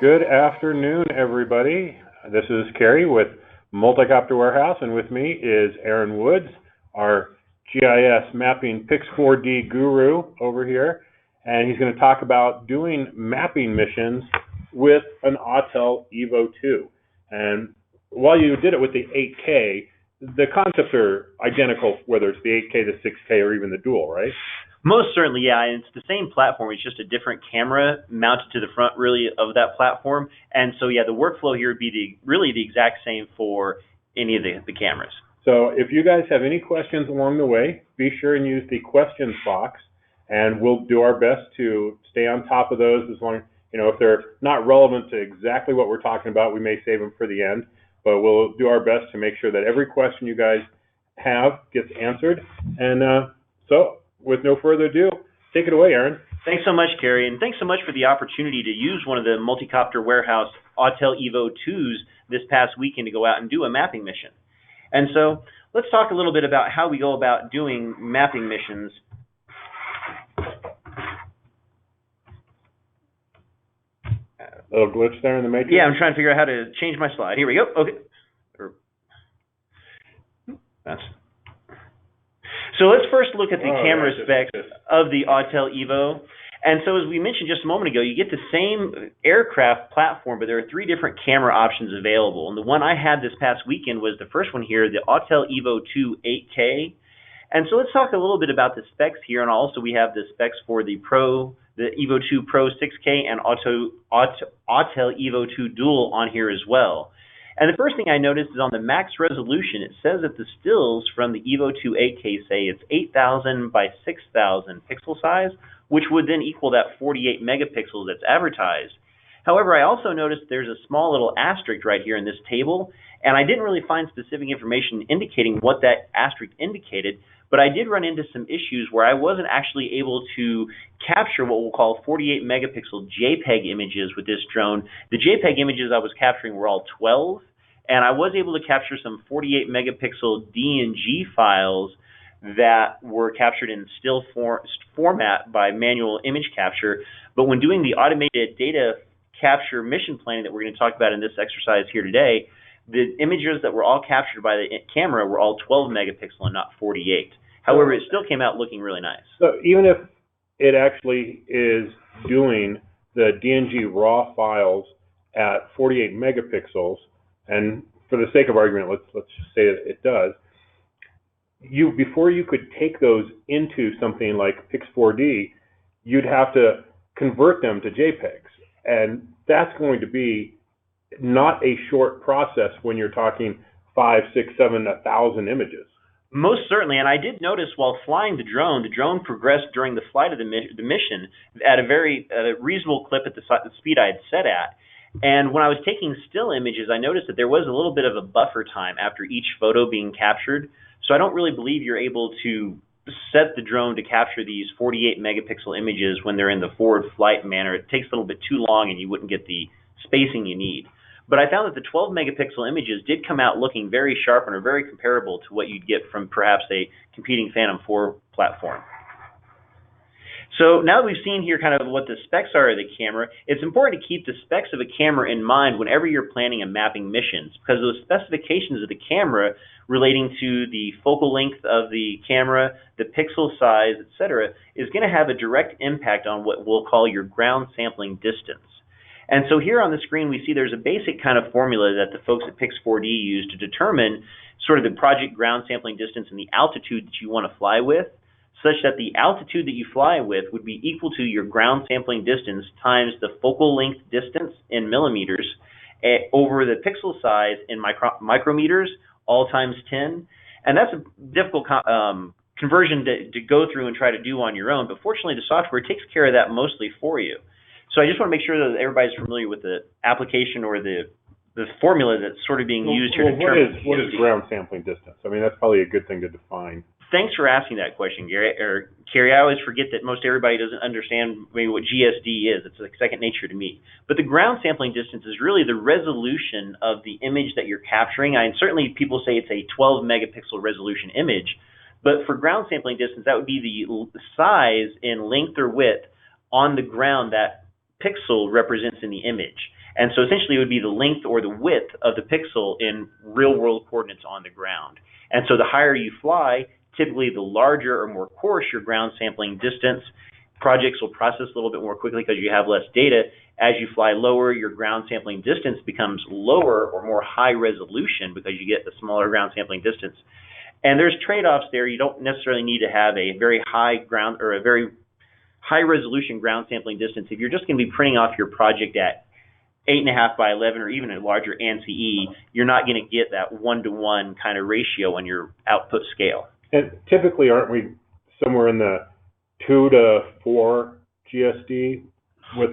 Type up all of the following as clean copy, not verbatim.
Good afternoon, everybody. This is Kerry with Multicopter Warehouse, and with me is Aaron Woods, our GIS mapping Pix4D guru over here, and he's going to talk about doing mapping missions with an Autel EVO II. And while you did it with the 8K, the concepts are identical, whether it's the 8K, the 6K, or even the dual, right? Most certainly, yeah. And it's the same platform. It's just a different camera mounted to the front, really, of that platform. And so, yeah, the workflow here would be really the exact same for any of the cameras. So if you guys have any questions along the way, be sure and use the questions box, and we'll do our best to stay on top of those. As long, if they're not relevant to exactly what we're talking about, we may save them for the end. But we'll do our best to make sure that every question you guys have gets answered. And so, with no further ado, take it away, Aaron. Thanks so much, Kerry, and thanks so much for the opportunity to use one of the Multicopter Warehouse Autel EVO IIs this past weekend to go out and do a mapping mission. And so let's talk a little bit about how we go about doing mapping missions. A little glitch there in the matrix? Yeah, I'm trying to figure out how to change my slide. Here we go. Okay. So let's first look at the camera specs of the Autel EVO. And so as we mentioned just a moment ago, you get the same aircraft platform, but there are three different camera options available. And the one I had this past weekend was the first one here, the Autel EVO II 8K. And so let's talk a little bit about the specs here. And also we have the specs for the EVO II Pro 6K and Autel EVO II Dual on here as well. And the first thing I noticed is on the max resolution, it says that the stills from the EVO II 8K say it's 8,000 by 6,000 pixel size, which would then equal that 48 megapixels that's advertised. However, I also noticed there's a small little asterisk right here in this table, and I didn't really find specific information indicating what that asterisk indicated, but I did run into some issues where I wasn't actually able to capture what we'll call 48 megapixel JPEG images with this drone. The JPEG images I was capturing were all 12, and I was able to capture some 48 megapixel DNG files that were captured in still format by manual image capture. But when doing the automated data capture mission planning that we're going to talk about in this exercise here today, the images that were all captured by the camera were all 12 megapixel and not 48. However, it still came out looking really nice. So even if it actually is doing the DNG raw files at 48 megapixels, and for the sake of argument, let's just say that it does, before you could take those into something like Pix4D, you'd have to convert them to JPEGs. And that's going to be not a short process when you're talking 5, 6, 7, 1,000 images. Most certainly, and I did notice while flying the drone progressed during the flight of the mission at a reasonable clip at the speed I had set at. And when I was taking still images, I noticed that there was a little bit of a buffer time after each photo being captured. So I don't really believe you're able to set the drone to capture these 48 megapixel images when they're in the forward flight manner. It takes a little bit too long and you wouldn't get the spacing you need. But I found that the 12 megapixel images did come out looking very sharp and are very comparable to what you'd get from perhaps a competing Phantom 4 platform. So now that we've seen here kind of what the specs are of the camera, it's important to keep the specs of a camera in mind whenever you're planning and mapping missions, because those specifications of the camera relating to the focal length of the camera, the pixel size, etc., is going to have a direct impact on what we'll call your ground sampling distance. And so here on the screen, we see there's a basic kind of formula that the folks at Pix4D use to determine sort of the project ground sampling distance and the altitude that you want to fly with, such that the altitude that you fly with would be equal to your ground sampling distance times the focal length distance in millimeters over the pixel size in micrometers, all times 10. And that's a difficult conversion to go through and try to do on your own, but fortunately the software takes care of that mostly for you. So I just want to make sure that everybody's familiar with the application or the formula that's sort of being used here to determine. What is ground sampling distance? I mean, that's probably a good thing to define. Thanks for asking that question, Kerry. I always forget that most everybody doesn't understand maybe what GSD is. It's like second nature to me. But the ground sampling distance is really the resolution of the image that you're capturing. And certainly people say it's a 12 megapixel resolution image. But for ground sampling distance, that would be the size in length or width on the ground that pixel represents in the image. And so essentially it would be the length or the width of the pixel in real-world coordinates on the ground. And so the higher you fly, typically the larger or more coarse your ground sampling distance. Projects will process a little bit more quickly because you have less data. As you fly lower, your ground sampling distance becomes lower or more high resolution because you get the smaller ground sampling distance. And there's trade-offs there. You don't necessarily need to have a very high ground or a very high resolution ground sampling distance. If you're just going to be printing off your project at 8.5 by 11 or even a larger ANSI, you're not going to get that 1-to-1 kind of ratio on your output scale. And typically, aren't we somewhere in the 2 to 4 GSD with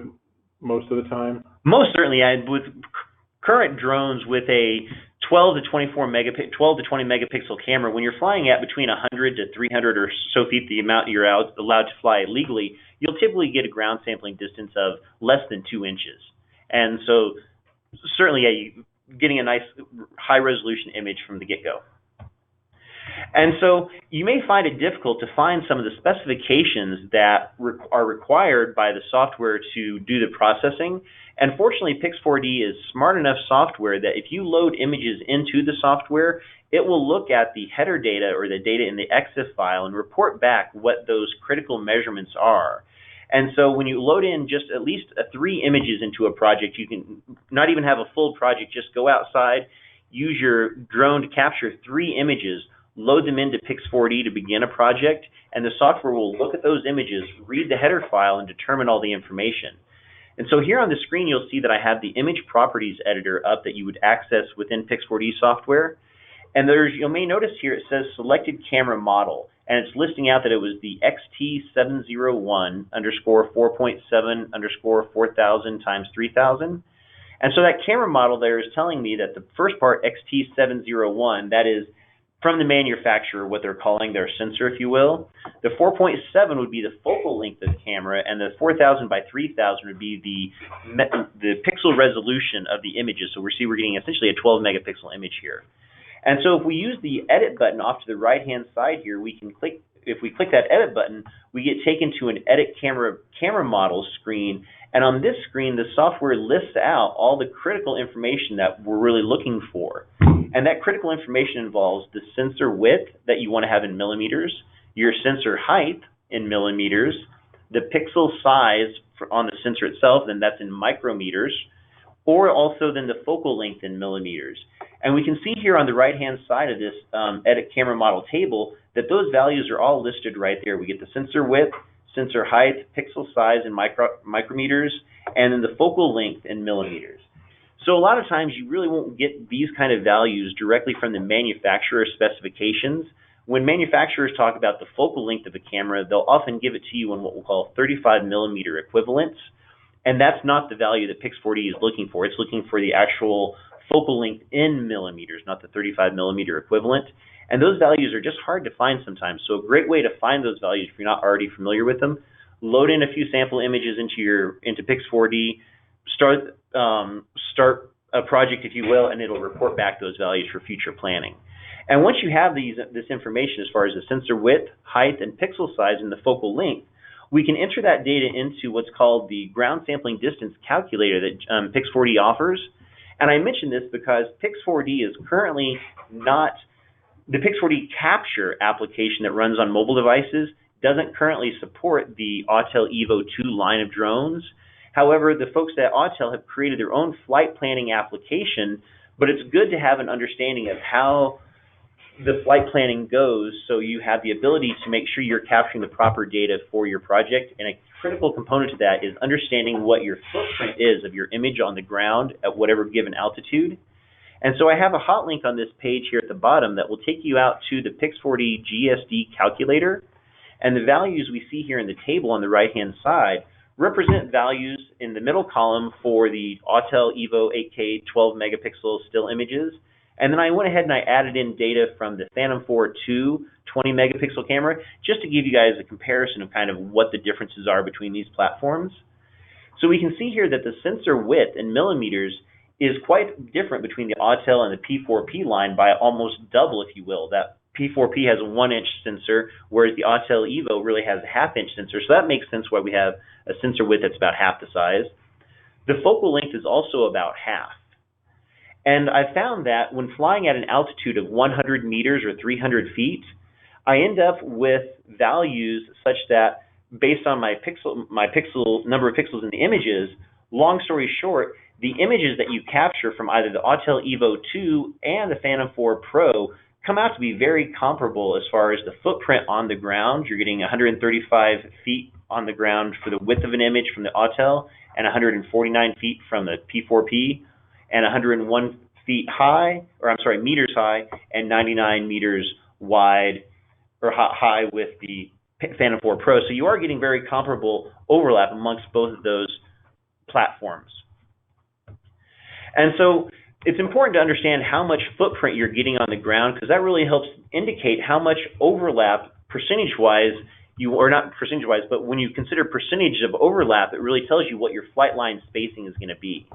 most of the time? Most certainly, and with current drones with a 12 to 20 megapixel camera, when you're flying at between 100 to 300 or so feet, the amount you're allowed to fly legally, you'll typically get a ground sampling distance of less than 2 inches. And so certainly, you're getting a nice high resolution image from the get-go. And so you may find it difficult to find some of the specifications that are required by the software to do the processing. And fortunately, Pix4D is smart enough software that if you load images into the software, it will look at the header data or the data in the EXIF file and report back what those critical measurements are. And so when you load in just at least 3 images into a project, you can not even have a full project, just go outside, use your drone to capture 3 images, load them into Pix4D to begin a project, and the software will look at those images, read the header file, and determine all the information. And so here on the screen, you'll see that I have the image properties editor up that you would access within Pix4D software. And you may notice here it says selected camera model, and it's listing out that it was the XT701_4.7_4000 times 3000. And so that camera model there is telling me that the first part, XT701, that is from the manufacturer, what they're calling their sensor, if you will. The 4.7 would be the focal length of the camera, and the 4000 by 3000 would be the pixel resolution of the images. So we're getting essentially a 12 megapixel image here. And so if we use the edit button off to the right-hand side here, we can click. If we click that edit button, we get taken to an edit camera model screen. And on this screen, the software lists out all the critical information that we're really looking for. And that critical information involves the sensor width that you want to have in millimeters, your sensor height in millimeters, the pixel size on the sensor itself, and that's in micrometers, or also then the focal length in millimeters. And we can see here on the right-hand side of this edit camera model table that those values are all listed right there. We get the sensor width, sensor height, pixel size in micrometers, and then the focal length in millimeters. So a lot of times you really won't get these kind of values directly from the manufacturer specifications. When manufacturers talk about the focal length of a camera, they'll often give it to you in what we'll call 35 millimeter equivalents. And that's not the value that Pix4D is looking for. It's looking for the actual focal length in millimeters, not the 35 millimeter equivalent. And those values are just hard to find sometimes. So a great way to find those values, if you're not already familiar with them, load in a few sample images into Pix4D, start a project, if you will, and it'll report back those values for future planning. And once you have this information as far as the sensor width, height, and pixel size and the focal length, we can enter that data into what's called the ground sampling distance calculator that Pix4D offers. And I mention this because Pix4D is currently not, the Pix4D capture application that runs on mobile devices doesn't currently support the Autel EVO II line of drones. However, the folks at Autel have created their own flight planning application, but it's good to have an understanding of how the flight planning goes so you have the ability to make sure you're capturing the proper data for your project. And a critical component to that is understanding what your footprint is of your image on the ground at whatever given altitude. And so I have a hot link on this page here at the bottom that will take you out to the Pix4D GSD calculator. And the values we see here in the table on the right-hand side represent values in the middle column for the Autel EVO 8K 12 megapixel still images. And then I went ahead and I added in data from the Phantom 4 II 20 megapixel camera just to give you guys a comparison of kind of what the differences are between these platforms. So we can see here that the sensor width in millimeters is quite different between the Autel and the P4P line by almost double, if you will. That P4P has a 1-inch sensor, whereas the Autel EVO really has a 1/2-inch sensor. So that makes sense why we have a sensor width that's about half the size. The focal length is also about half. And I found that when flying at an altitude of 100 meters or 300 feet, I end up with values such that based on my number of pixels in the images, long story short, the images that you capture from either the Autel EVO II and the Phantom 4 Pro come out to be very comparable as far as the footprint on the ground. You're getting 135 feet on the ground for the width of an image from the Autel, and 149 feet from the P4P, and 101 meters high, and 99 meters wide or high with the Phantom 4 Pro. So you are getting very comparable overlap amongst both of those platforms. And so it's important to understand how much footprint you're getting on the ground, because that really helps indicate how much overlap percentage-wise or not percentage-wise, but when you consider percentage of overlap, it really tells you what your flight line spacing is going to be.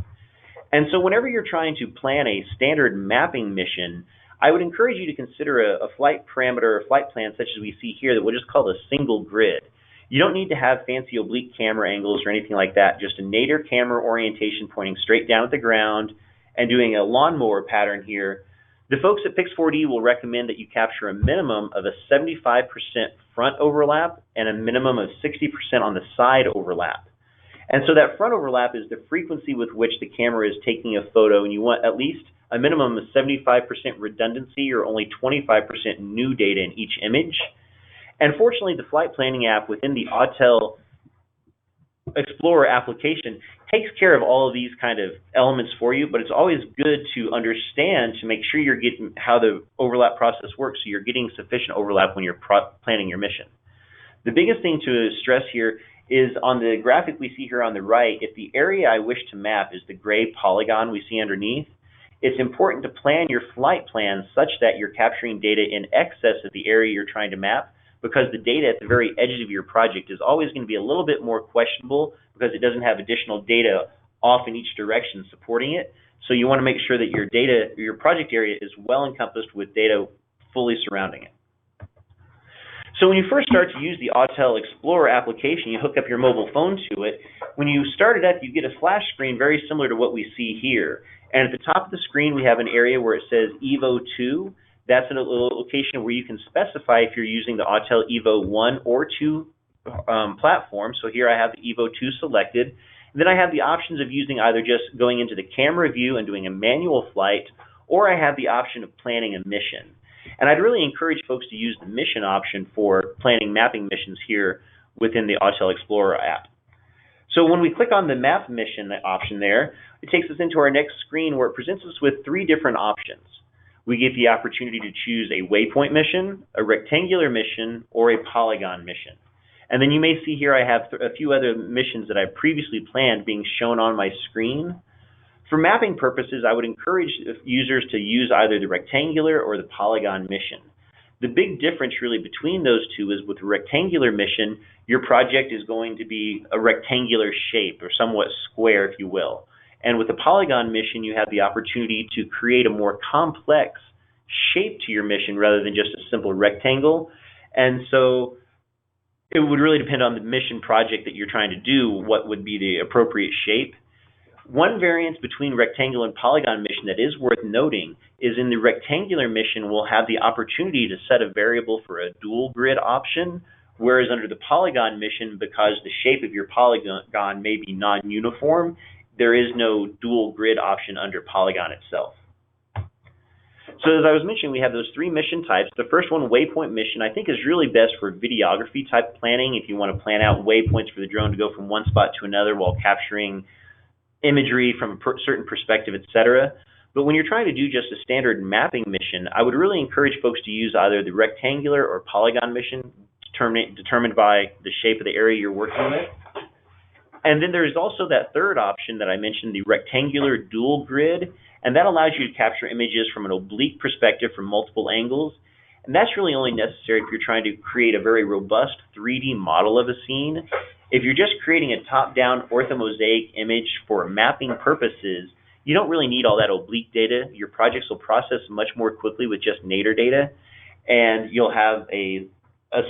And so whenever you're trying to plan a standard mapping mission, I would encourage you to consider a flight parameter or flight plan such as we see here that we'll just call a single grid. You don't need to have fancy oblique camera angles or anything like that, just a nadir camera orientation pointing straight down at the ground and doing a lawnmower pattern here. The folks at Pix4D will recommend that you capture a minimum of a 75% front overlap and a minimum of 60% on the side overlap. And so that front overlap is the frequency with which the camera is taking a photo, and you want at least a minimum of 75% redundancy or only 25% new data in each image. And fortunately, the flight planning app within the Autel Explorer application takes care of all of these kind of elements for you, but it's always good to understand to make sure you're getting how the overlap process works, so you're getting sufficient overlap when you're planning your mission. The biggest thing to stress here is on the graphic we see here on the right, if the area I wish to map is the gray polygon we see underneath, it's important to plan your flight plan such that you're capturing data in excess of the area you're trying to map, because the data at the very edge of your project is always going to be a little bit more questionable because it doesn't have additional data off in each direction supporting it. So you want to make sure that your project area is well encompassed with data fully surrounding it. So when you first start to use the Autel Explorer application, you hook up your mobile phone to it. When you start it up, you get a splash screen very similar to what we see here. And at the top of the screen, we have an area where it says EVO II. That's a location where you can specify if you're using the Autel EVO I or II platform. So here I have the EVO II selected. And then I have the options of using either just going into the camera view and doing a manual flight, or I have the option of planning a mission. And I'd really encourage folks to use the mission option for planning mapping missions here within the Autel Explorer app. So when we click on the map mission option there, it takes us into our next screen where it presents us with three different options. We get the opportunity to choose a waypoint mission, a rectangular mission, or a polygon mission. And then you may see here I have a few other missions that I've previously planned being shown on my screen. For mapping purposes, I would encourage users to use either the rectangular or the polygon mission. The big difference really between those two is with the rectangular mission, your project is going to be a rectangular shape or somewhat square, if you will. And with the polygon mission, you have the opportunity to create a more complex shape to your mission rather than just a simple rectangle. And so it would really depend on the mission project that you're trying to do, what would be the appropriate shape. One variance between rectangular and polygon mission that is worth noting is in the rectangular mission, we'll have the opportunity to set a variable for a dual grid option, whereas under the polygon mission, because the shape of your polygon may be non-uniform, there is no dual grid option under polygon itself. So as I was mentioning, we have those three mission types. The first one, waypoint mission, I think is really best for videography type planning if you want to plan out waypoints for the drone to go from one spot to another while capturing imagery from a certain perspective, etc. But when you're trying to do just a standard mapping mission, I would really encourage folks to use either the rectangular or polygon mission determined by the shape of the area you're working with. And then there's also that third option that I mentioned, the rectangular dual grid, and that allows you to capture images from an oblique perspective from multiple angles. And that's really only necessary if you're trying to create a very robust 3D model of a scene. If you're just creating a top-down Ortho Mosaic image for mapping purposes, you don't really need all that oblique data. Your projects will process much more quickly with just nadir data, and you'll have a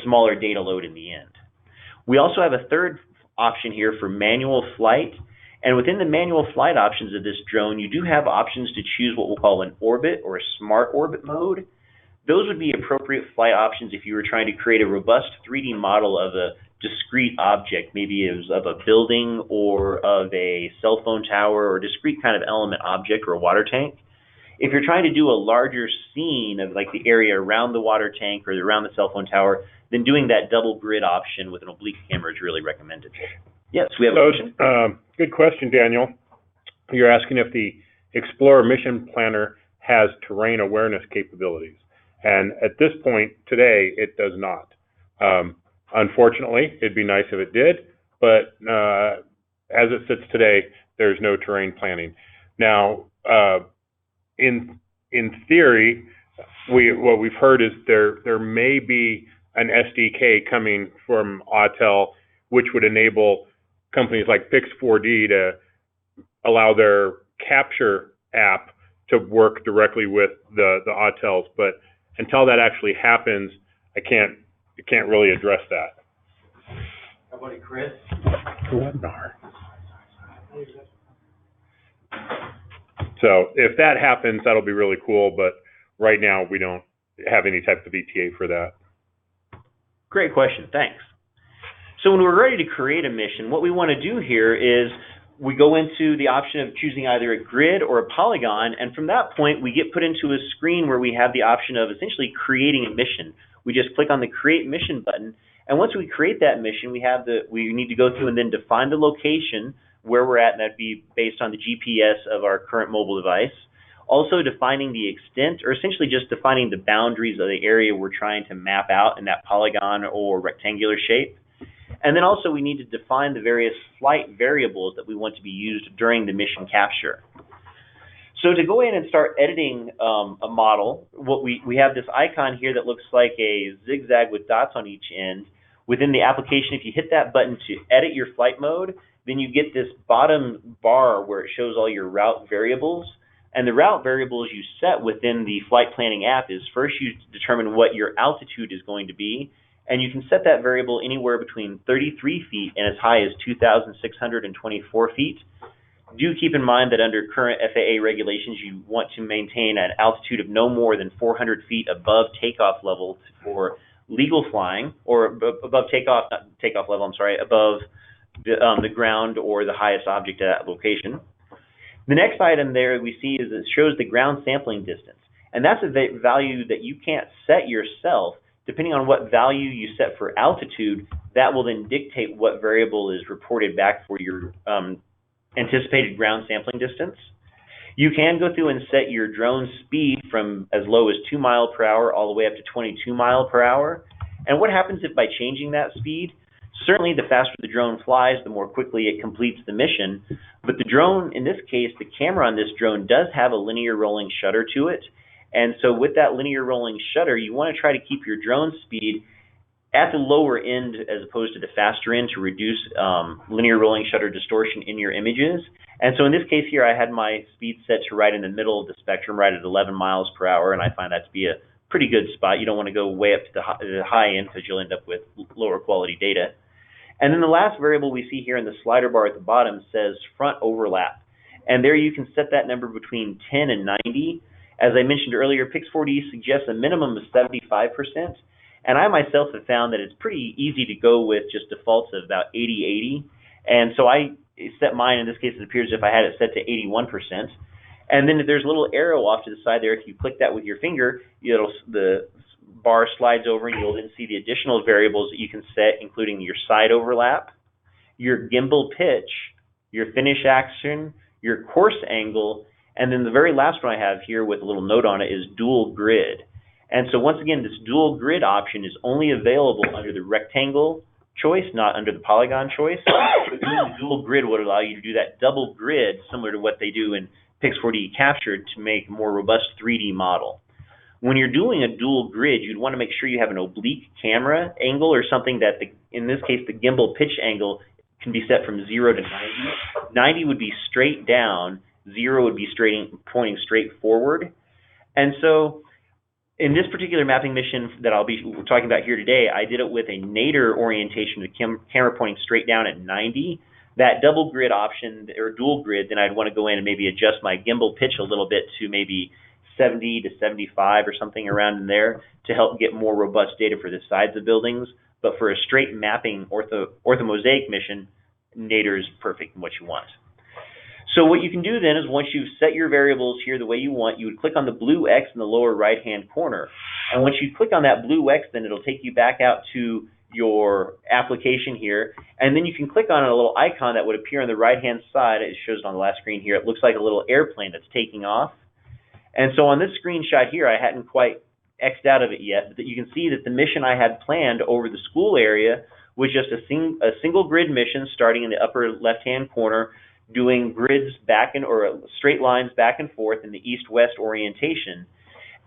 smaller data load in the end. We also have a third option here for manual flight, And within the manual flight options of this drone, you do have options to choose what we'll call an orbit or a smart orbit mode. Those would be appropriate flight options if you were trying to create a robust 3D model of a discrete object, maybe it was of a building or of a cell phone tower or a discrete kind of element object or a water tank. If you're trying to do a larger scene of like the area around the water tank or around the cell phone tower, then doing that double grid option with an oblique camera is really recommended. Yes, we have a question. Good question, Daniel. You're asking if the Explorer Mission Planner has terrain awareness capabilities. And at this point today, it does not. Unfortunately, it'd be nice if it did, but as it sits today, there's no terrain planning. Now, in theory, what we've heard is there may be an SDK coming from Autel, which would enable companies like Pix4D to allow their capture app to work directly with the Autels. But until that actually happens, I can't really address that. How about it, Chris? Webinar. So if that happens, that'll be really cool. But right now, we don't have any type of ETA for that. Great question. Thanks. So when we're ready to create a mission, what we want to do here is we go into the option of choosing either a grid or a polygon, and from that point, we get put into a screen where we have the option of essentially creating a mission. We just click on the Create Mission button, and once we create that mission, we need to go through and then define the location where we're at, and that'd be based on the GPS of our current mobile device. Also defining the extent, or essentially just defining the boundaries of the area we're trying to map out in that polygon or rectangular shape. And then also we need to define the various flight variables that we want to be used during the mission capture. So to go in and start editing a model, we have this icon here that looks like a zigzag with dots on each end. Within the application, if you hit that button to edit your flight mode, then you get this bottom bar where it shows all your route variables. And the route variables you set within the flight planning app is first you determine what your altitude is going to be, and you can set that variable anywhere between 33 feet and as high as 2,624 feet. Do keep in mind that under current FAA regulations, you want to maintain an altitude of no more than 400 feet above takeoff level for legal flying, or above takeoff, not takeoff level, I'm sorry, above the ground or the highest object at that location. The next item there we see is it shows the ground sampling distance, and that's a value that you can't set yourself. Depending on what value you set for altitude, that will then dictate what variable is reported back for your anticipated ground sampling distance. You can go through and set your drone speed from as low as 2 miles per hour all the way up to 22 miles per hour. And what happens if by changing that speed, certainly the faster the drone flies, the more quickly it completes the mission. But the drone, in this case, the camera on this drone does have a linear rolling shutter to it. And so with that linear rolling shutter, you want to try to keep your drone speed at the lower end as opposed to the faster end to reduce linear rolling shutter distortion in your images. And so in this case here, I had my speed set to right in the middle of the spectrum, right at 11 miles per hour, and I find that to be a pretty good spot. You don't want to go way up to the high end because you'll end up with lower quality data. And then the last variable we see here in the slider bar at the bottom says front overlap. And there you can set that number between 10 and 90. As I mentioned earlier, Pix4D suggests a minimum of 75%. And I myself have found that it's pretty easy to go with just defaults of about 80-80. And so I set mine, in this case it appears as if I had it set to 81%. And then there's a little arrow off to the side there. If you click that with your finger, the bar slides over and you'll then see the additional variables that you can set, including your side overlap, your gimbal pitch, your finish action, your course angle, and then the very last one I have here with a little note on it is dual grid. And so once again, this dual grid option is only available under the rectangle choice, not under the polygon choice. But doing the dual grid would allow you to do that double grid, similar to what they do in Pix4D Capture, to make a more robust 3D model. When you're doing a dual grid, you'd want to make sure you have an oblique camera angle or something that, in this case, the gimbal pitch angle can be set from 0 to 90. 90 would be straight down, 0 would be pointing straight forward. And so in this particular mapping mission that I'll be talking about here today, I did it with a nadir orientation, the camera pointing straight down at 90. That double grid option or dual grid, then I'd want to go in and maybe adjust my gimbal pitch a little bit to maybe 70 to 75 or something around in there to help get more robust data for the sides of buildings. But for a straight mapping ortho Mosaic mission, nadir is perfect in what you want. So what you can do then is once you've set your variables here the way you want, you would click on the blue X in the lower right-hand corner. And once you click on that blue X, then it'll take you back out to your application here. And then you can click on a little icon that would appear on the right-hand side. It shows it on the last screen here. It looks like a little airplane that's taking off. And so on this screenshot here, I hadn't quite X'd out of it yet, but you can see that the mission I had planned over the school area was just a single grid mission starting in the upper left-hand corner, doing grids back or straight lines back and forth in the east-west orientation.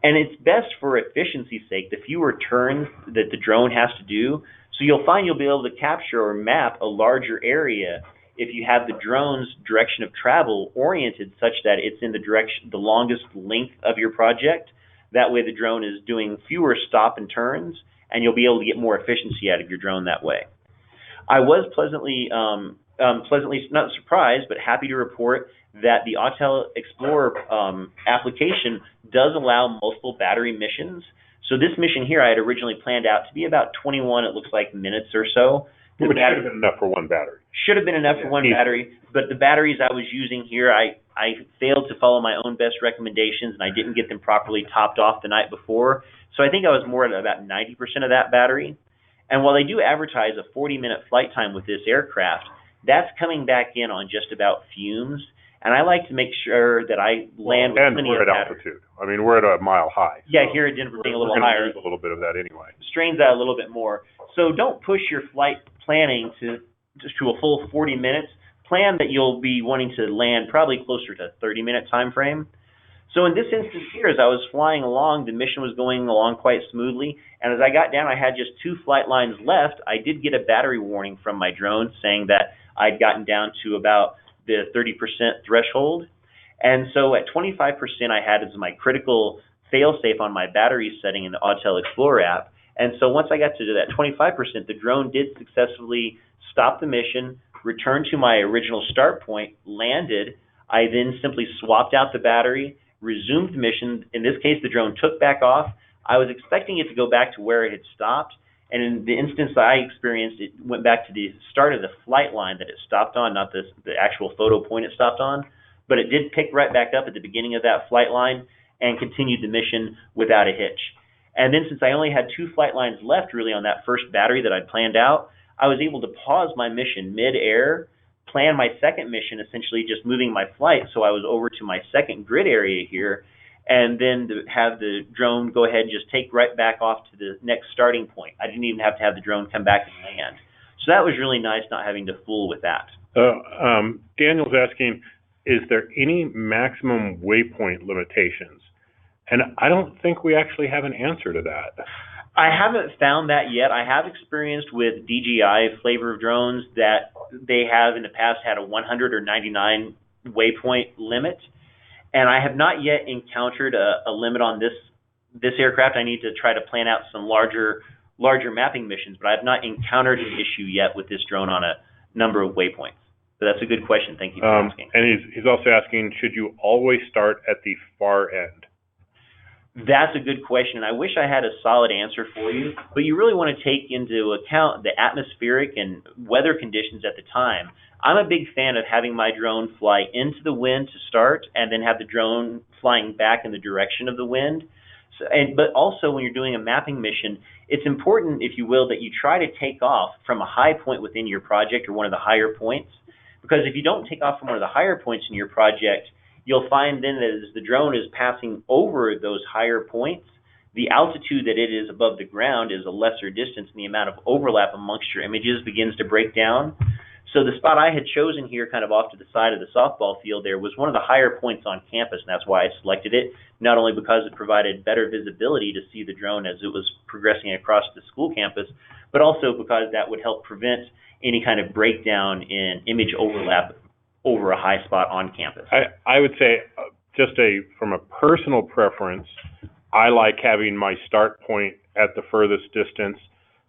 And it's best for efficiency's sake, the fewer turns that the drone has to do. So you'll find you'll be able to capture or map a larger area if you have the drone's direction of travel oriented such that it's in the longest length of your project. That way the drone is doing fewer stop and turns, and you'll be able to get more efficiency out of your drone that way. I was pleasantly not surprised, but happy to report that the Autel Explorer application does allow multiple battery missions. So this mission here I had originally planned out to be about 21, it looks like, minutes or so. Which should have been enough for one battery. Should have been enough for one battery, but the batteries I was using here, I failed to follow my own best recommendations, and I didn't get them properly topped off the night before. So I think I was more at about 90% of that battery. And while they do advertise a 40-minute flight time with this aircraft, that's coming back in on just about fumes. And I like to make sure that I land with plenty of battery. And we're at altitude. I mean, we're at a mile high. Yeah, here at Denver being a little higher. We're going to lose a little bit of that anyway. Strains that a little bit more. So don't push your flight planning to a full 40 minutes. Plan that you'll be wanting to land probably closer to a 30-minute time frame. So in this instance here, as I was flying along, the mission was going along quite smoothly. And as I got down, I had just 2 flight lines left. I did get a battery warning from my drone saying that I'd gotten down to about the 30% threshold. And so at 25%, I had as my critical fail-safe on my battery setting in the Autel Explorer app. And so once I got to that 25%, the drone did successfully stop the mission, return to my original start point, landed. I then simply swapped out the battery, resumed the mission. In this case, the drone took back off. I was expecting it to go back to where it had stopped. And in the instance I experienced, it went back to the start of the flight line that it stopped on, not the actual photo point it stopped on. But it did pick right back up at the beginning of that flight line and continued the mission without a hitch. And then since I only had 2 flight lines left really on that first battery that I'd planned out, I was able to pause my mission mid-air, plan my second mission, essentially just moving my flight so I was over to my second grid area here, and then to have the drone go ahead and just take right back off to the next starting point. I didn't even have to have the drone come back and land. So that was really nice not having to fool with that. Daniel's asking, is there any maximum waypoint limitations? And I don't think we actually have an answer to that. I haven't found that yet. I have experienced with DJI flavor of drones that they have in the past had a 100 or 99 waypoint limit. And I have not yet encountered a limit on this aircraft. I need to try to plan out some larger mapping missions, but I have not encountered an issue yet with this drone on a number of waypoints. But that's a good question. Thank you for asking. And he's also asking, should you always start at the far end? That's a good question, and I wish I had a solid answer for you, but you really want to take into account the atmospheric and weather conditions at the time. I'm a big fan of having my drone fly into the wind to start and then have the drone flying back in the direction of the wind. But also when you're doing a mapping mission, it's important, if you will, that you try to take off from a high point within your project or one of the higher points, because if you don't take off from one of the higher points in your project, you'll find then that as the drone is passing over those higher points, the altitude that it is above the ground is a lesser distance, and the amount of overlap amongst your images begins to break down. So the spot I had chosen here, kind of off to the side of the softball field there, was one of the higher points on campus, and that's why I selected it, not only because it provided better visibility to see the drone as it was progressing across the school campus, but also because that would help prevent any kind of breakdown in image overlap over a high spot on campus. I would say, from a personal preference, I like having my start point at the furthest distance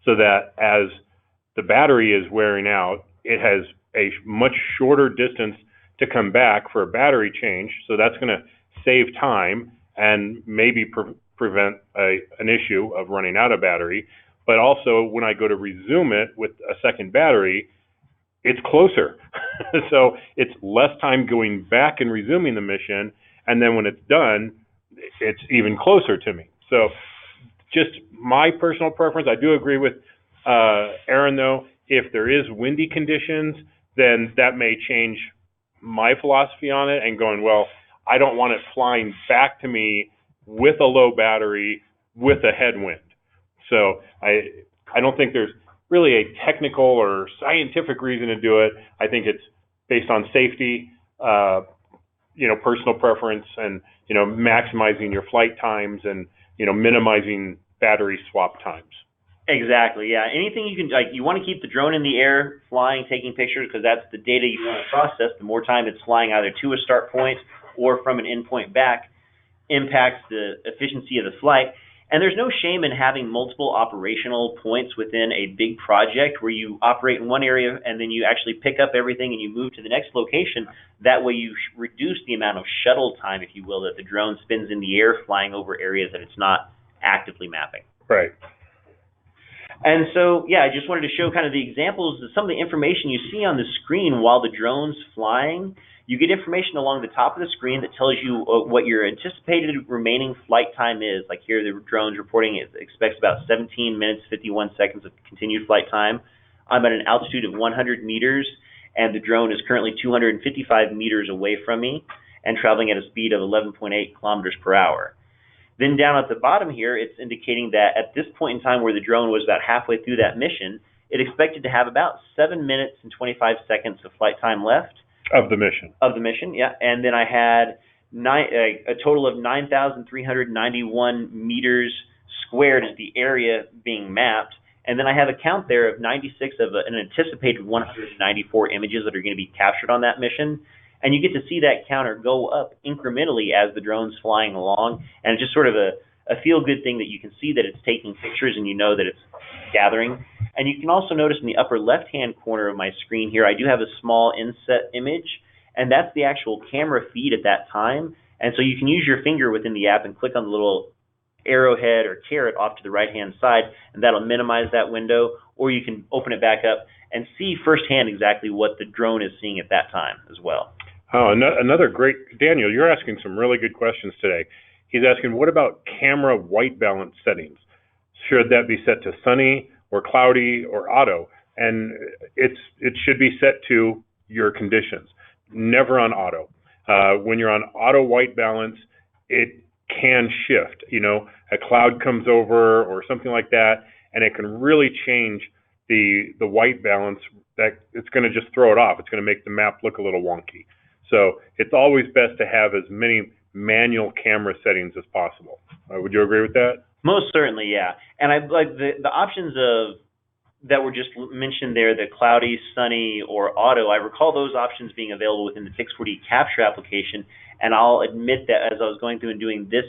so that as the battery is wearing out, it has a much shorter distance to come back for a battery change, so that's going to save time and maybe prevent an issue of running out of battery. But also, when I go to resume it with a second battery, it's closer. So it's less time going back and resuming the mission, and then when it's done, it's even closer to me. So just my personal preference. I do agree with Aaron, though. If there is windy conditions, then that may change my philosophy on it and going, well, I don't want it flying back to me with a low battery with a headwind. So I don't think there's really a technical or scientific reason to do it. I think it's based on safety, personal preference, and maximizing your flight times and minimizing battery swap times. Exactly. Yeah. Anything you can, you want to keep the drone in the air, flying, taking pictures, because that's the data you want to process. The more time it's flying either to a start point or from an endpoint back impacts the efficiency of the flight. And there's no shame in having multiple operational points within a big project where you operate in one area and then you actually pick up everything and you move to the next location. That way you reduce the amount of shuttle time, if you will, that the drone spends in the air flying over areas that it's not actively mapping. Right. And so, yeah, I just wanted to show kind of the examples of some of the information you see on the screen while the drone's flying. You get information along the top of the screen that tells you what your anticipated remaining flight time is. Like here, the drone's reporting it expects about 17 minutes, 51 seconds of continued flight time. I'm at an altitude of 100 meters, and the drone is currently 255 meters away from me and traveling at a speed of 11.8 kilometers per hour. Then down at the bottom here, it's indicating that at this point in time where the drone was about halfway through that mission, it expected to have about 7 minutes and 25 seconds of flight time left. Of the mission. Of the mission, yeah. And then I had a total of 9,391 meters squared as the area being mapped. And then I have a count there of 96 of an anticipated 194 images that are going to be captured on that mission. And you get to see that counter go up incrementally as the drone's flying along. And it's just sort of a feel-good thing that you can see that it's taking pictures and you know that it's gathering. And you can also notice in the upper left-hand corner of my screen here, I do have a small inset image, and that's the actual camera feed at that time. And so you can use your finger within the app and click on the little arrowhead or caret off to the right-hand side, and that'll minimize that window, or you can open it back up and see firsthand exactly what the drone is seeing at that time as well. Oh, another great, Daniel, you're asking some really good questions today. He's asking, what about camera white balance settings? Should that be set to sunny or cloudy or auto? And it should be set to your conditions, never on auto. When you're on auto white balance, it can shift. A cloud comes over or something like that, and it can really change the white balance. That it's going to just throw it off. It's going to make the map look a little wonky. So it's always best to have as many manual camera settings as possible. Would you agree with that? Most certainly, yeah. And I like the options of that were just mentioned there, the cloudy, sunny, or auto. I recall those options being available within the Pix4D capture application. And I'll admit that as I was going through and doing this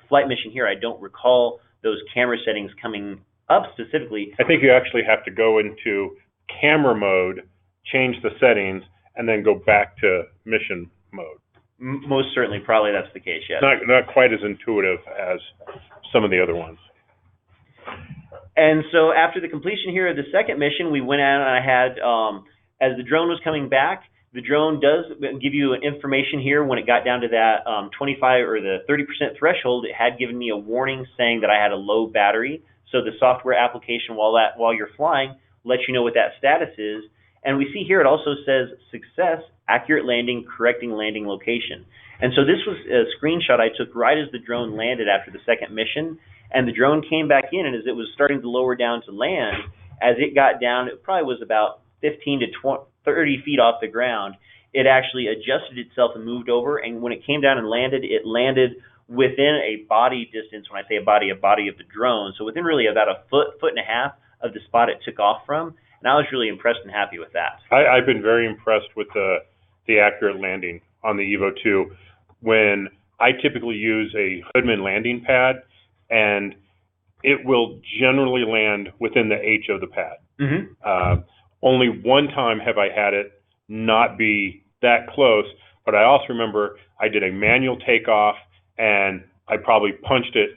flight mission here, I don't recall those camera settings coming up specifically. I think you actually have to go into camera mode, change the settings, and then go back to mission mode. Most certainly, probably that's the case, yes. Not quite as intuitive as some of the other ones. And so after the completion here of the second mission, we went out and I had, as the drone was coming back, the drone does give you information here when it got down to that 25 or the 30% threshold. It had given me a warning saying that I had a low battery. So the software application while you're flying lets you know what that status is. And we see here it also says success, accurate landing, correcting landing location. And so this was a screenshot I took right as the drone landed after the second mission. And the drone came back in, and as it was starting to lower down to land, as it got down, it probably was about 15 to 30 feet off the ground, it actually adjusted itself and moved over. And when it came down and landed, it landed within a body distance. When I say a body of the drone. So within really about a foot and a half of the spot it took off from. And I was really impressed and happy with that. I've been very impressed with the accurate landing on the EVO II. When I typically use a Hoodman landing pad, and it will generally land within the H of the pad. Mm-hmm. Only one time have I had it not be that close, but I also remember I did a manual takeoff and I probably punched it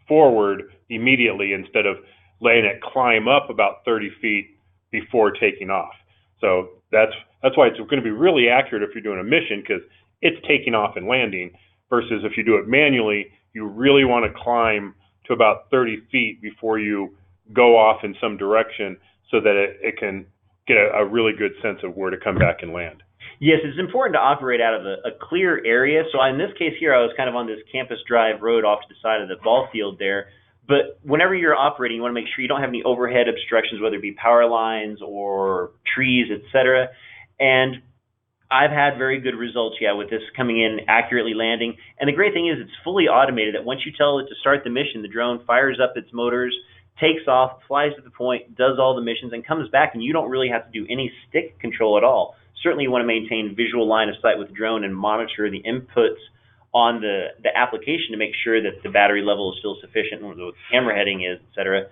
forward immediately instead of letting it climb up about 30 feet before taking off. So that's why it's going to be really accurate if you're doing a mission, because it's taking off and landing, versus if you do it manually, you really want to climb to about 30 feet before you go off in some direction so that it can get a really good sense of where to come back and land. Yes, it's important to operate out of a clear area. So in this case here, I was kind of on this Campus Drive road off to the side of the ball field there. But whenever you're operating, you want to make sure you don't have any overhead obstructions, whether it be power lines or trees, etc. And I've had very good results, with this coming in, accurately landing. And the great thing is it's fully automated, that once you tell it to start the mission, the drone fires up its motors, takes off, flies to the point, does all the missions, and comes back, and you don't really have to do any stick control at all. Certainly you want to maintain visual line of sight with the drone and monitor the inputs on the application to make sure that the battery level is still sufficient, and what the camera heading is, etc.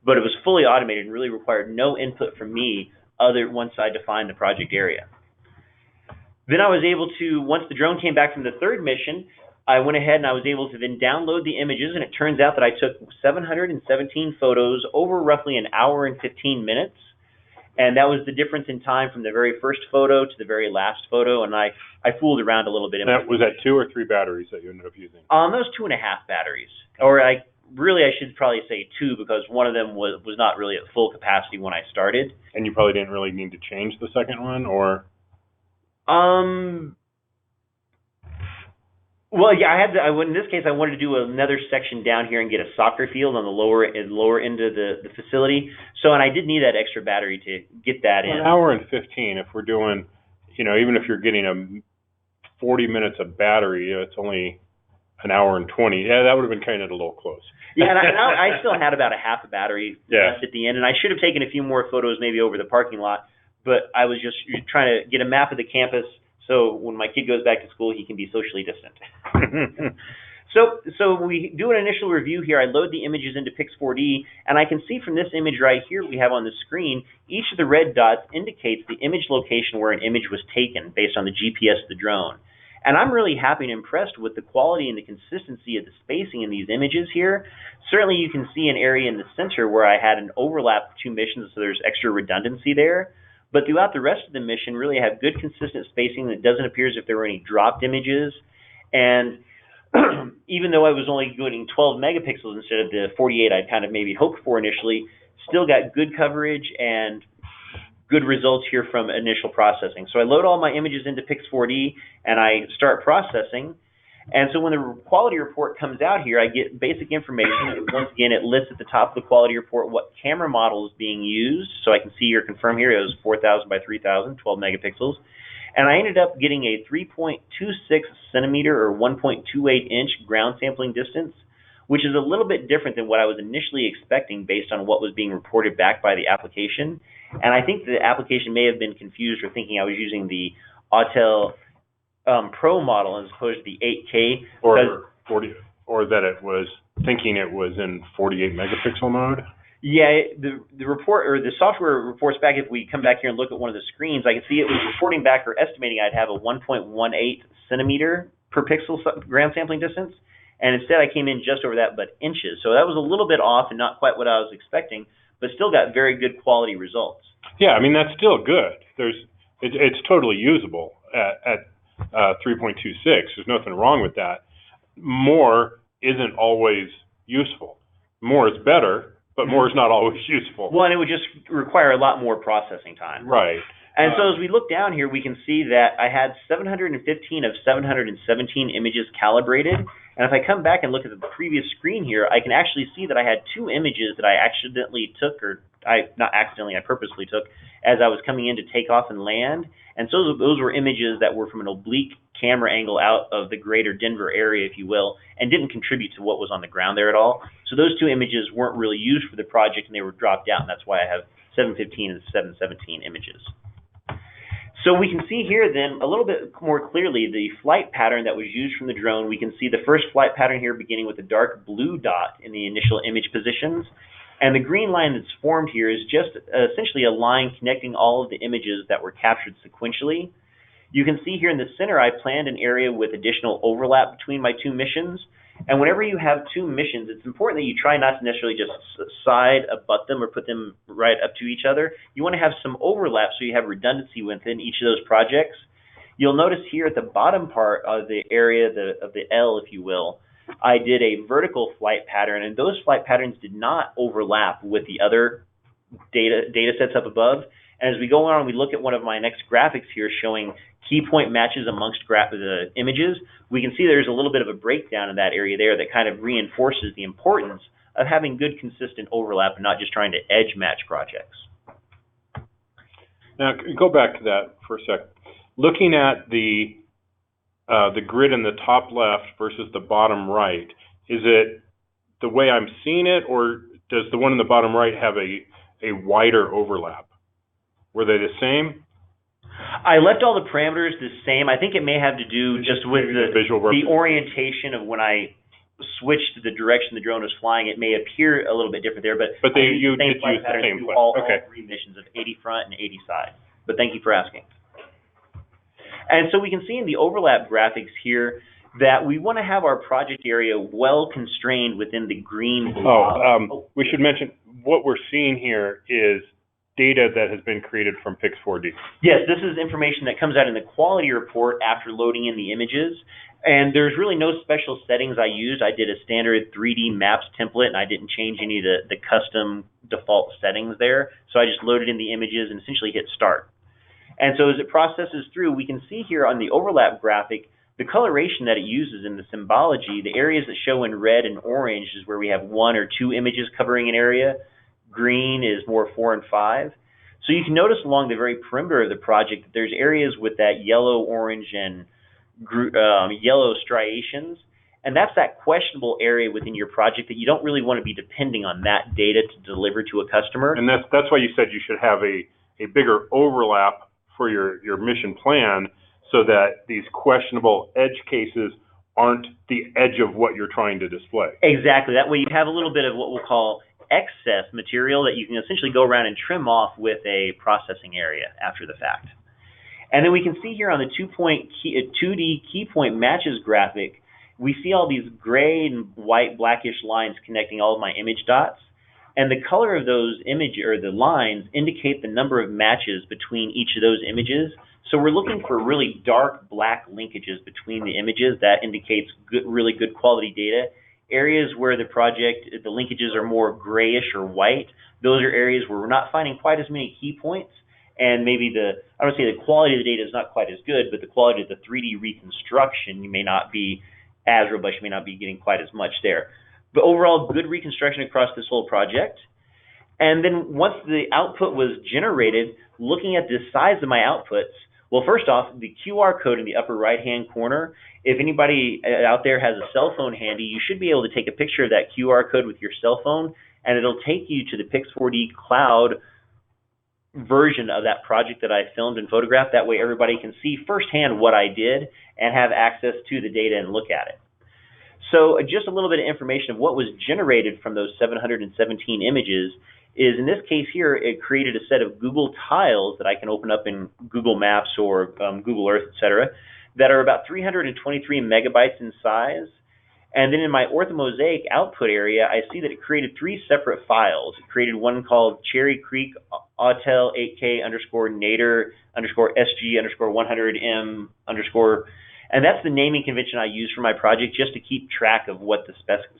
But it was fully automated and really required no input from me once I defined the project area. Then I was able to, once the drone came back from the third mission, I went ahead and I was able to then download the images, and it turns out that I took 717 photos over roughly an hour and 15 minutes. And that was the difference in time from the very first photo to the very last photo, and I fooled around a little bit. Was that 2 or 3 batteries that you ended up using? Those 2.5 batteries. Or I should probably say 2, because one of them was not really at full capacity when I started. And you probably didn't really need to change the second one, or? Well, yeah, in this case, I wanted to do another section down here and get a soccer field on the lower end of the facility. So, and I did need that extra battery to get that in. An hour and 15, if we're doing, even if you're getting 40 minutes of battery, it's only an hour and 20. Yeah, that would have been kind of a little close. Yeah, and I still had about a half a battery left at the end, and I should have taken a few more photos maybe over the parking lot, but I was just trying to get a map of the campus, so when my kid goes back to school, he can be socially distant. So we do an initial review here. I load the images into Pix4D, and I can see from this image right here we have on the screen, each of the red dots indicates the image location where an image was taken based on the GPS of the drone. And I'm really happy and impressed with the quality and the consistency of the spacing in these images here. Certainly you can see an area in the center where I had an overlap of 2 missions, so there's extra redundancy there. But throughout the rest of the mission, really I have good consistent spacing that doesn't appear as if there were any dropped images. And even though I was only getting 12 megapixels instead of the 48 I'd kind of maybe hoped for initially, still got good coverage and good results here from initial processing. So I load all my images into Pix4D and I start processing. And so when the quality report comes out here, I get basic information. Once again, it lists at the top of the quality report what camera model is being used. So I can see or confirm here it was 4,000 by 3,000, 12 megapixels. And I ended up getting a 3.26 centimeter or 1.28 inch ground sampling distance, which is a little bit different than what I was initially expecting based on what was being reported back by the application. And I think the application may have been confused or thinking I was using the Autel Pro model as opposed to the 8K. Or that it was thinking it was in 48 megapixel mode? Yeah, the report, or the software reports back, if we come back here and look at one of the screens, I can see it was reporting back or estimating I'd have a 1.18 centimeter per pixel ground sampling distance. And instead I came in just over that, but inches. So that was a little bit off and not quite what I was expecting, but still got very good quality results. Yeah, I mean, that's still good. It's totally usable at 3.26. There's nothing wrong with that. More isn't always useful. More is better, but more is not always useful. Well, and it would just require a lot more processing time. Right. And so as we look down here, we can see that I had 715 of 717 images calibrated. And if I come back and look at the previous screen here, I can actually see that I had 2 images that I accidentally took, or not accidentally, I purposely took, as I was coming in to take off and land. And so those were images that were from an oblique camera angle out of the greater Denver area, if you will, and didn't contribute to what was on the ground there at all. So those 2 images weren't really used for the project, and they were dropped out, and that's why I have 715 and 717 images. So we can see here then a little bit more clearly the flight pattern that was used from the drone. We can see the first flight pattern here beginning with a dark blue dot in the initial image positions. And the green line that's formed here is just essentially a line connecting all of the images that were captured sequentially. You can see here in the center, I planned an area with additional overlap between my two missions. And whenever you have two missions, it's important that you try not to necessarily just side abut them or put them right up to each other. You want to have some overlap so you have redundancy within each of those projects. You'll notice here at the bottom part of the area of the L, if you will, I did a vertical flight pattern, and those flight patterns did not overlap with the other data sets up above. And as we go on, we look at one of my next graphics here showing key point matches amongst the images. We can see there's a little bit of a breakdown in that area there that kind of reinforces the importance of having good, consistent overlap and not just trying to edge match projects. Now, go back to that for a sec. Looking at the grid in the top left versus the bottom right, is it the way I'm seeing it, or does the one in the bottom right have a wider overlap? Were they the same? I left all the parameters the same. I think it may have to do just with the orientation of when I switched to the direction the drone was flying. It may appear a little bit different there, but you did use the same place. All three missions of 80 front and 80 side. But thank you for asking. And so we can see in the overlap graphics here that we want to have our project area well constrained within the green blob. We should mention what we're seeing here is data that has been created from Pix4D. Yes, this is information that comes out in the quality report after loading in the images. And there's really no special settings I used. I did a standard 3D maps template, and I didn't change any of the custom default settings there. So I just loaded in the images and essentially hit start. And so as it processes through, we can see here on the overlap graphic, the coloration that it uses in the symbology, the areas that show in red and orange is where we have 1 or 2 images covering an area. Green is more 4 and 5. So you can notice along the very perimeter of the project that there's areas with that yellow, orange, and yellow striations. And that's that questionable area within your project that you don't really want to be depending on that data to deliver to a customer. And that's why you said you should have a bigger overlap for your mission plan, so that these questionable edge cases aren't the edge of what you're trying to display. Exactly. That way you have a little bit of what we'll call excess material that you can essentially go around and trim off with a processing area after the fact. And then we can see here on the 2D key point matches graphic, we see all these gray and white blackish lines connecting all of my image dots. And the color of those the lines indicate the number of matches between each of those images. So we're looking for really dark black linkages between the images. That indicates really good quality data. Areas where the linkages are more grayish or white, those are areas where we're not finding quite as many key points. And maybe I don't say the quality of the data is not quite as good, but the quality of the 3D reconstruction may not be as robust, you may not be getting quite as much there. But overall, good reconstruction across this whole project. And then once the output was generated, looking at the size of my outputs, well, first off, the QR code in the upper right-hand corner, if anybody out there has a cell phone handy, you should be able to take a picture of that QR code with your cell phone, and it'll take you to the Pix4D cloud version of that project that I filmed and photographed. That way everybody can see firsthand what I did and have access to the data and look at it. So just a little bit of information of what was generated from those 717 images is, in this case here, it created a set of Google tiles that I can open up in Google Maps or Google Earth, etc., that are about 323 megabytes in size. And then in my Ortho Mosaic output area, I see that it created 3 separate files. It created one called Cherry Creek Autel 8K _Nader _SG _100M _, and that's the naming convention I use for my project just to keep track of what the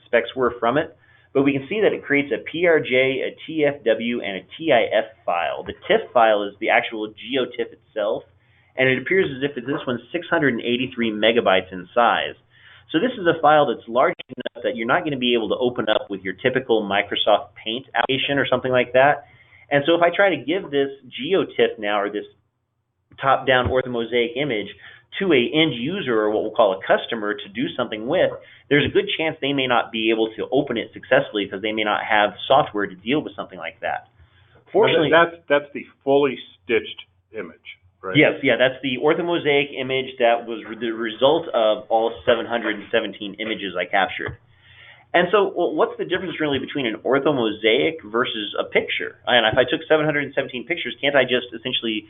specs were from it. But we can see that it creates a PRJ, a TFW, and a TIF file. The TIF file is the actual GeoTIFF itself, and it appears as if this one's 683 megabytes in size. So this is a file that's large enough that you're not going to be able to open up with your typical Microsoft Paint application or something like that. And so if I try to give this GeoTIFF now, or this top-down Ortho Mosaic image, to a end user or what we'll call a customer to do something with, there's a good chance they may not be able to open it successfully because they may not have software to deal with something like that. Fortunately, that's the fully stitched image, right? Yes, yeah, that's the Ortho Mosaic image that was the result of all 717 images I captured. And so, well, what's the difference really between an ortho mosaic versus a picture? And if I took 717 pictures, can't I just essentially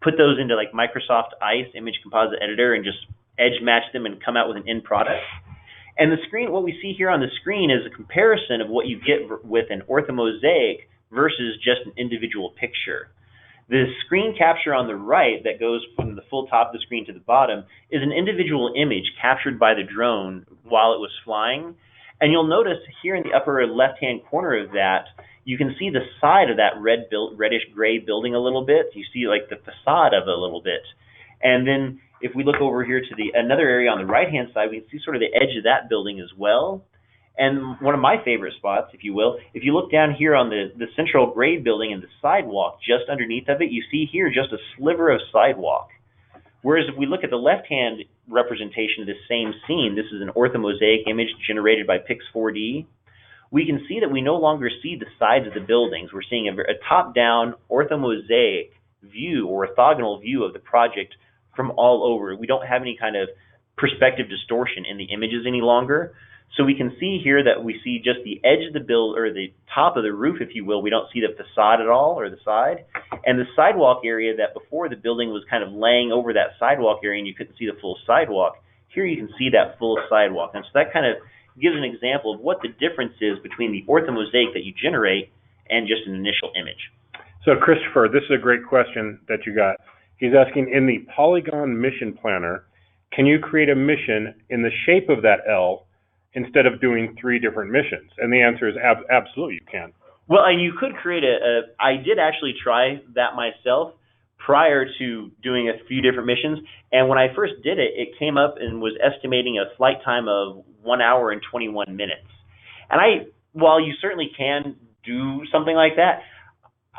put those into like Microsoft ICE image composite editor and just edge match them and come out with an end product? And the screen, what we see here on the screen is a comparison of what you get with an ortho mosaic versus just an individual picture. The screen capture on the right that goes from the full top of the screen to the bottom is an individual image captured by the drone while it was flying. And you'll notice here in the upper left-hand corner of that, you can see the side of that reddish-gray building a little bit. You see like the facade of it a little bit. And then if we look over here to another area on the right-hand side, we can see sort of the edge of that building as well. And one of my favorite spots, if you will, if you look down here on the central gray building and the sidewalk just underneath of it, you see here just a sliver of sidewalk. Whereas if we look at the left-hand representation of this same scene, this is an orthomosaic image generated by Pix4D, we can see that we no longer see the sides of the buildings. We're seeing a top-down orthomosaic view or orthogonal view of the project from all over. We don't have any kind of perspective distortion in the images any longer. So we can see here that we see just the edge of the build, or the top of the roof, if you will. We don't see the facade at all, or the side. And the sidewalk area that before the building was kind of laying over that sidewalk area and you couldn't see the full sidewalk, here you can see that full sidewalk. And so that kind of gives an example of what the difference is between the orthomosaic that you generate and just an initial image. So Christopher, this is a great question that you got. He's asking, in the Polygon mission planner, can you create a mission in the shape of that L instead of doing 3 different missions? And the answer is absolutely you can. Well, and you could create I did actually try that myself prior to doing a few different missions. And when I first did it, it came up and was estimating a flight time of 1 hour and 21 minutes. And while you certainly can do something like that,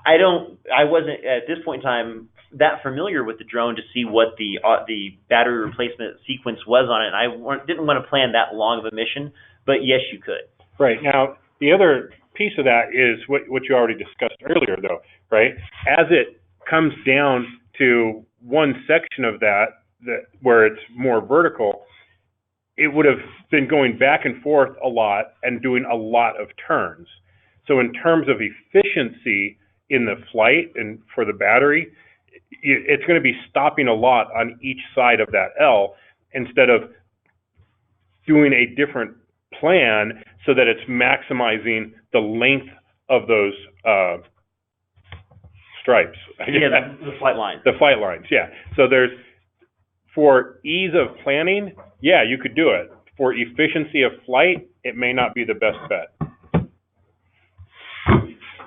I wasn't at this point in time that familiar with the drone to see what the battery replacement sequence was on it. And I didn't want to plan that long of a mission, but yes, you could. Right. Now, the other piece of that is what you already discussed earlier, though, right? As it comes down to one section of that where it's more vertical, it would have been going back and forth a lot and doing a lot of turns. So in terms of efficiency in the flight and for the battery, it's going to be stopping a lot on each side of that L instead of doing a different plan so that it's maximizing the length of those stripes. Yeah, the flight lines. The flight lines, yeah. So for ease of planning, yeah, you could do it. For efficiency of flight, it may not be the best bet.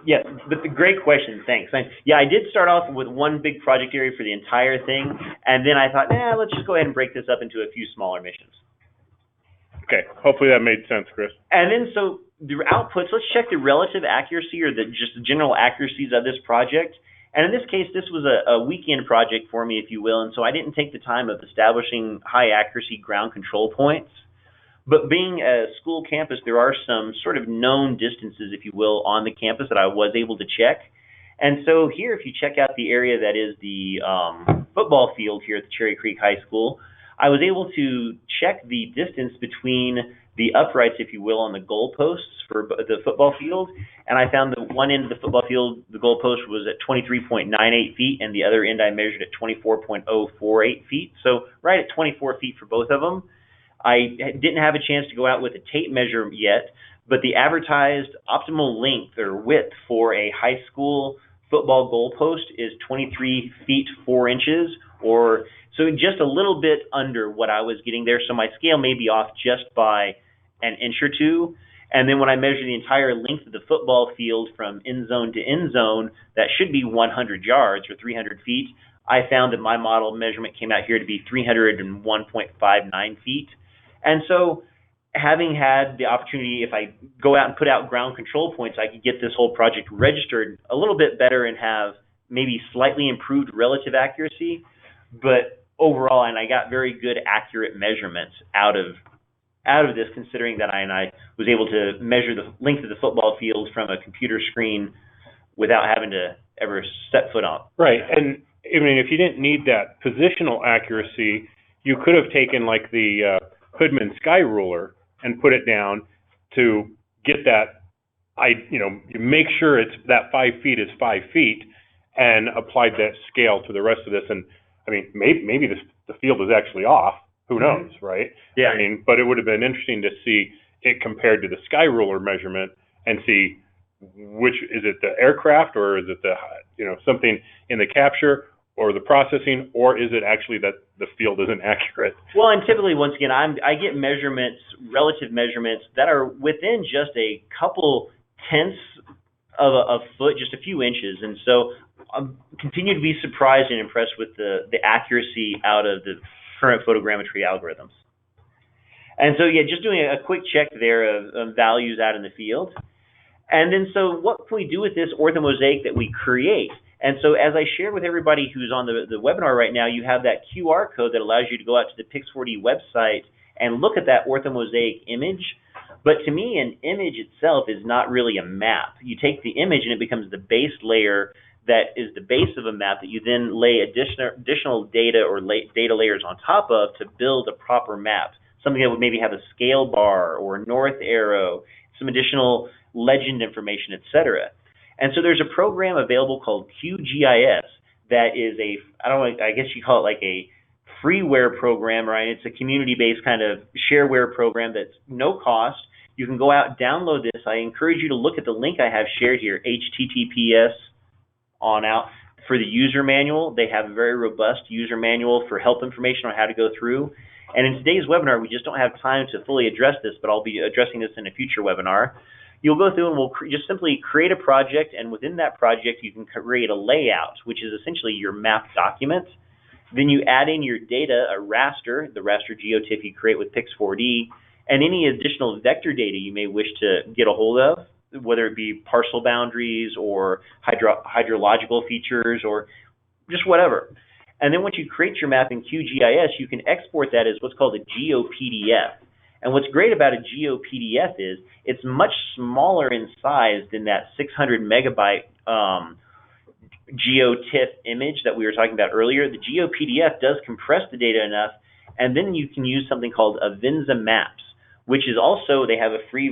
Yeah, but the great question. Thanks. Yeah, I did start off with one big project area for the entire thing, and then I thought, let's just go ahead and break this up into a few smaller missions. Okay, hopefully that made sense, Chris. And then so the outputs, let's check the relative accuracy or just the general accuracies of this project. And in this case, this was a weekend project for me, if you will, and so I didn't take the time of establishing high accuracy ground control points. But being a school campus, there are some sort of known distances, if you will, on the campus that I was able to check. And so here, if you check out the area that is the football field here at the Cherry Creek High School, I was able to check the distance between the uprights, if you will, on the goalposts for the football field. And I found that one end of the football field, the goalpost was at 23.98 feet, and the other end I measured at 24.048 feet. So right at 24 feet for both of them. I didn't have a chance to go out with a tape measure yet, but the advertised optimal length or width for a high school football goalpost is 23 feet 4 inches, or so just a little bit under what I was getting there. So my scale may be off just by an inch or two. And then when I measure the entire length of the football field from end zone to end zone, that should be 100 yards or 300 feet. I found that my model measurement came out here to be 301.59 feet. And so having had the opportunity, if I go out and put out ground control points, I could get this whole project registered a little bit better and have maybe slightly improved relative accuracy. But overall, and I got very good accurate measurements out of this, considering that I was able to measure the length of the football field from a computer screen without having to ever step foot on. Right. And I mean, if you didn't need that positional accuracy, you could have taken like the Hoodman Sky Ruler and put it down to get that, you make sure it's that 5 feet is 5 feet, and applied that scale to the rest of this. And I mean, maybe the field is actually off. Who knows, right? Yeah. I mean, but it would have been interesting to see it compared to the sky ruler measurement and see which is it, the aircraft, or is it the something in the capture or the processing, or is it actually that the field isn't accurate? Well, and typically, once again, I get measurements, relative measurements that are within just a couple tenths of a foot, just a few inches, and so I continue to be surprised and impressed with the accuracy out of the current photogrammetry algorithms. And so, yeah, just doing a quick check there of values out in the field. And then, so what can we do with this Ortho Mosaic that we create? And so, as I shared with everybody who's on the webinar right now, you have that QR code that allows you to go out to the Pix4D website and look at that Ortho Mosaic image. But to me, an image itself is not really a map. You take the image and it becomes the base layer that is the base of a map that you then lay additional data or data layers on top of to build a proper map. Something that would maybe have a scale bar or a north arrow, some additional legend information, etc. And so there's a program available called QGIS that is I guess you call it like a freeware program, right? It's a community-based kind of shareware program that's no cost. You can go out and download this. I encourage you to look at the link I have shared here, https on out for the user manual. They have a very robust user manual for help information on how to go through. And in today's webinar, we just don't have time to fully address this, but I'll be addressing this in a future webinar. You'll go through and we'll just simply create a project, and within that project, you can create a layout, which is essentially your map document. Then you add in your data, a raster, the raster geotiff you create with Pix4D, and any additional vector data you may wish to get a hold of, whether it be parcel boundaries or hydrological features or just whatever. And then once you create your map in QGIS, you can export that as what's called a GeoPDF. And what's great about a GeoPDF is it's much smaller in size than that 600 megabyte geotiff image that we were talking about earlier. The GeoPDF does compress the data enough, and then you can use something called Avenza Maps, which is also, they have a free,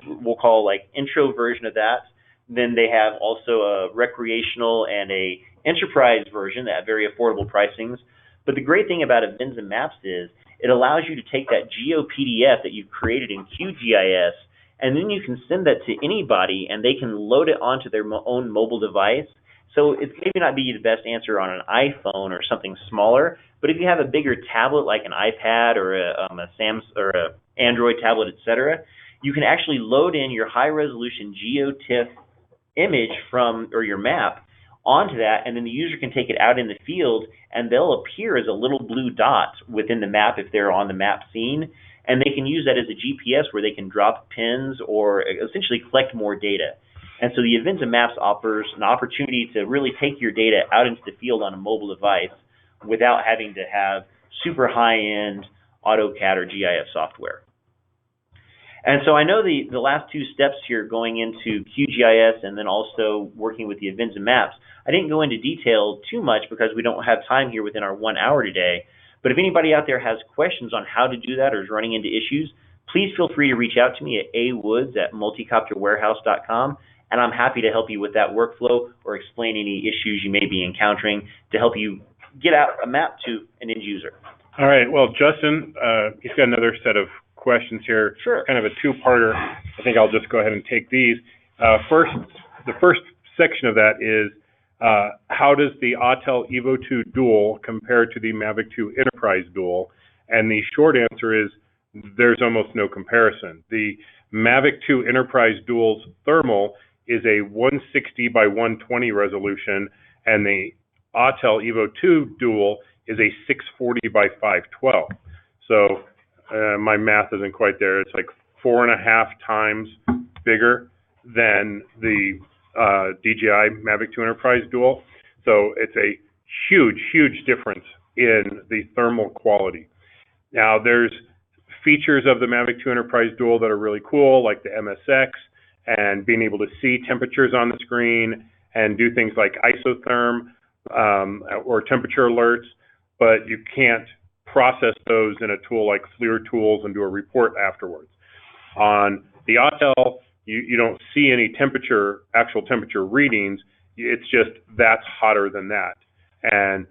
we'll call like intro version of that. Then they have also a recreational and a enterprise version at very affordable pricings. But the great thing about Avenza Maps is it allows you to take that GeoPDF that you've created in QGIS, and then you can send that to anybody, and they can load it onto their own mobile device. So it's maybe not be the best answer on an iPhone or something smaller, but if you have a bigger tablet like an iPad or a Samsung or a Android tablet, etc., you can actually load in your high-resolution geotiff image or your map onto that, and then the user can take it out in the field, and they'll appear as a little blue dot within the map if they're on the map scene, and they can use that as a GPS where they can drop pins or essentially collect more data. And so the Avenza Maps offers an opportunity to really take your data out into the field on a mobile device without having to have super high-end AutoCAD or GIS software. And so I know the last two steps here, going into QGIS and then also working with the Avenza Maps, I didn't go into detail too much because we don't have time here within our 1 hour today. But if anybody out there has questions on how to do that or is running into issues, please feel free to reach out to me at awoods@multicopterwarehouse.com, and I'm happy to help you with that workflow or explain any issues you may be encountering to help you get out a map to an end user. All right. Well, Justin, he's got another set of questions here. Sure. Kind of a two-parter. I think I'll just go ahead and take these. The first section of that is how does the Autel EVO II Dual compare to the Mavic 2 Enterprise Dual? And the short answer is there's almost no comparison. The Mavic 2 Enterprise Dual's thermal is a 160 by 120 resolution, and the Autel EVO II Dual is a 640 by 512. So my math isn't quite there. It's like 4.5 times bigger than the DJI Mavic 2 Enterprise Dual. So it's a huge, huge difference in the thermal quality. Now, there's features of the Mavic 2 Enterprise Dual that are really cool, like the MSX and being able to see temperatures on the screen and do things like isotherm or temperature alerts, but you can't process those in a tool like FLIR Tools and do a report afterwards. On the Autel, you don't see any actual temperature readings. It's just that's hotter than that. And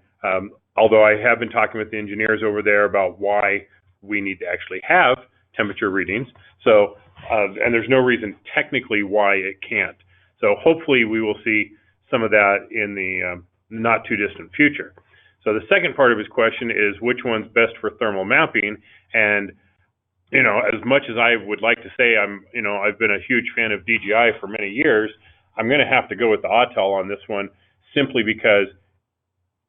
although I have been talking with the engineers over there about why we need to actually have temperature readings, so and there's no reason technically why it can't. So hopefully we will see some of that in the not too distant future. So the second part of his question is which one's best for thermal mapping. And as much as I would like to say I've been a huge fan of DJI for many years, I'm going to have to go with the Autel on this one simply because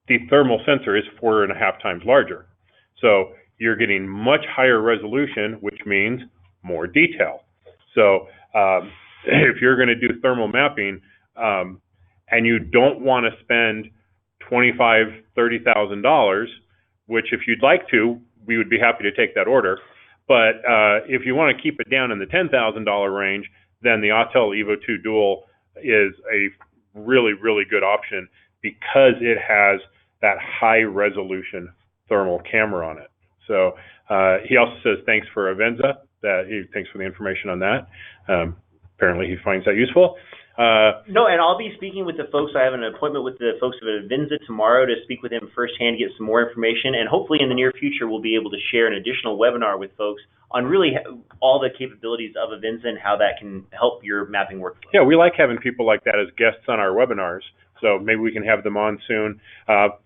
the thermal sensor is 4.5 times larger. So you're getting much higher resolution, which means more detail. So if you're going to do thermal mapping and you don't want to spend $25,000, $30,000, which if you'd like to, we would be happy to take that order. But if you want to keep it down in the $10,000 range, then the Autel EVO II Dual is a really, really good option because it has that high resolution thermal camera on it. So he also says thanks for Avenza. Thanks for the information on that. Apparently he finds that useful. No, and I'll be speaking with the folks. I have an appointment with the folks of Avenza tomorrow to speak with him firsthand, get some more information, and hopefully in the near future we'll be able to share an additional webinar with folks on really all the capabilities of Avenza and how that can help your mapping workflow. Yeah, we like having people like that as guests on our webinars, so maybe we can have them on soon.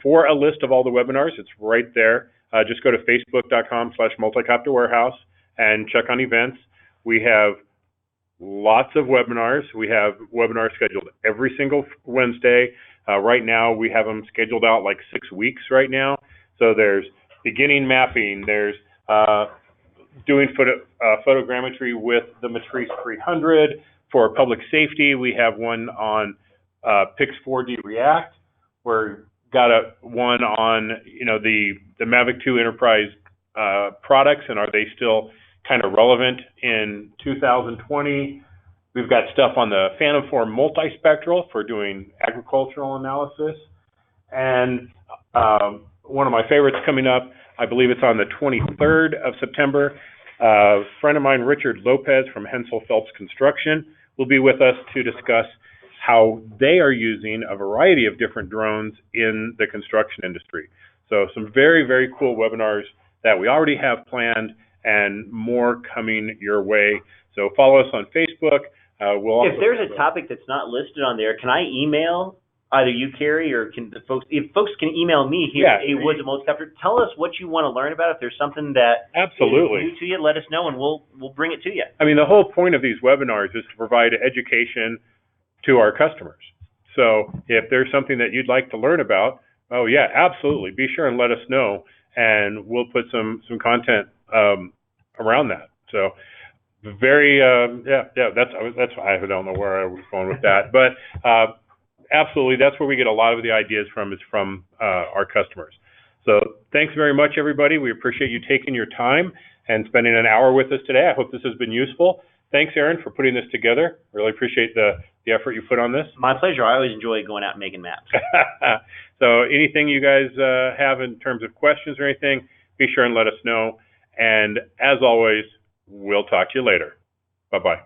For a list of all the webinars, it's right there. Just go to facebook.com/multicopterwarehouse and check on events. We have lots of webinars. We have webinars scheduled every single Wednesday. Right now, we have them scheduled out like 6 weeks right now. So there's beginning mapping. There's doing photogrammetry with the Matrice 300. For public safety, we have one on Pix4D React. We've got one on the Mavic 2 Enterprise products, and are they still kind of relevant in 2020. We've got stuff on the Phantom 4 multispectral for doing agricultural analysis. And one of my favorites coming up, I believe it's on the 23rd of September. A friend of mine, Richard Lopez from Hensel Phelps Construction, will be with us to discuss how they are using a variety of different drones in the construction industry. So some very, very cool webinars that we already have planned and more coming your way. So follow us on Facebook. If there's a topic that's not listed on there, can I email either you, Carrie, or can the folks? If folks can email me here at Woods at Multicopter, tell us what you want to learn about. If there's something that is new to you, let us know, and we'll bring it to you. I mean, the whole point of these webinars is to provide education to our customers. So if there's something that you'd like to learn about, oh yeah, absolutely, be sure and let us know, and we'll put some content around that. So very that's I don't know where I was going with that, but absolutely, that's where we get a lot of the ideas from, is from our customers. So thanks very much, everybody. We appreciate you taking your time and spending an hour with us today. I hope this has been useful. Thanks, Aaron, for putting this together. Really appreciate the effort you put on this. My pleasure. I always enjoy going out and making maps. So anything you guys have in terms of questions or anything, be sure and let us know. And as always, we'll talk to you later. Bye-bye.